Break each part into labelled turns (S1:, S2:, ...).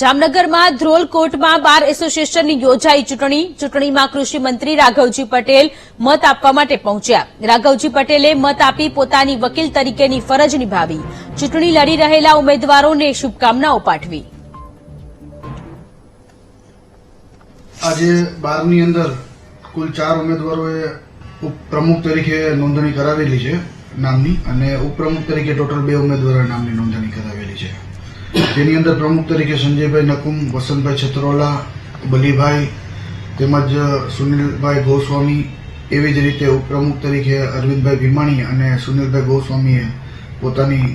S1: જામનગરમાં ધ્રોલ કોર્ટમાં બાર એસોસિએશનની યોજાઈ ચૂંટણીમાં કૃષિ મંત્રી રાઘવજી પટેલ મત આપવા માટે પહોંચ્યા. રાઘવજી પટેલે મત આપી પોતાની વકીલ તરીકેની ફરજ નિભાવી. ચૂંટણી લડી રહેલા ઉમેદવારોને શુભકામનાઓ પાઠવી.
S2: આજે 12 ની અંદર કુલ 4 ઉમેદવારોએ ઉપપ્રમુખ તરીકે નોંધણી કરાવેલી છે નામની, અને ઉપપ્રમુખ તરીકે ટોટલ 2 ઉમેદવારોએ નામની નોંધણી કરાવેલી છે. તેની અંદર પ્રમુખ તરીકે સંજયભાઈ નકુમ, વસંતભાઈ છત્રોલા, બલીભાઈ તેમજ સુનિલભાઈ ગોસ્વામી, એવી જ રીતે ઉપપ્રમુખ તરીકે અરવિંદભાઈ ભીમાણી અને સુનિલભાઈ ગોસ્વામીએ પોતાની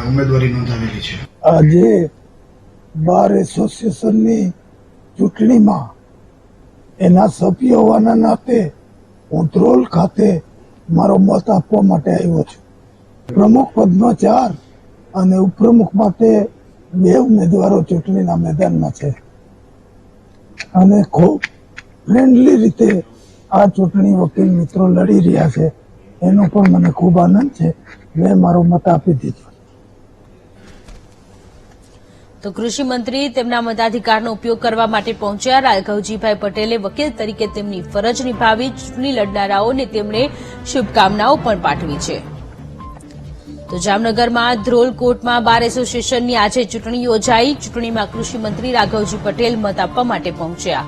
S2: ઉમેદવારી નોંધાવેલી છે.
S3: આજે બાર એસોસિએશનની ચૂંટણીમાં એના સભ્ય હોવાના નાતે હું ધ્રોલ ખાતે મારો મત આપવા માટે આવ્યો છું. પ્રમુખ પદમાં 4 અને ઉપપ્રમુખ માટે 2 ઉમેદવારો ચૂંટણીના મેદાનમાં છે, અને ખૂબ ફ્રેન્ડલી રીતે આ ચૂંટણી વકીલ મિત્રો લડી રહ્યા છે. એનો પણ મને ખૂબ આનંદ છે. મેં મારો મત આપી દીધો.
S1: તો કૃષિ મંત્રી તેમના મતાધિકારનો ઉપયોગ કરવા માટે પહોંચ્યા. રાઘવજીભાઈ પટેલે વકીલ તરીકે તેમની ફરજ નિભાવી. ચૂંટણી લડનારાઓને તેમણે શુભકામનાઓ પણ પાઠવી છે. તો જામનગરમાં ધ્રોલ કોર્ટમાં બાર એસોસિએશનની આજે ચૂંટણી યોજાઈ. ચૂંટણીમાં કૃષિ મંત્રી રાઘવજી પટેલ મત આપવા માટે પહોંચ્યા.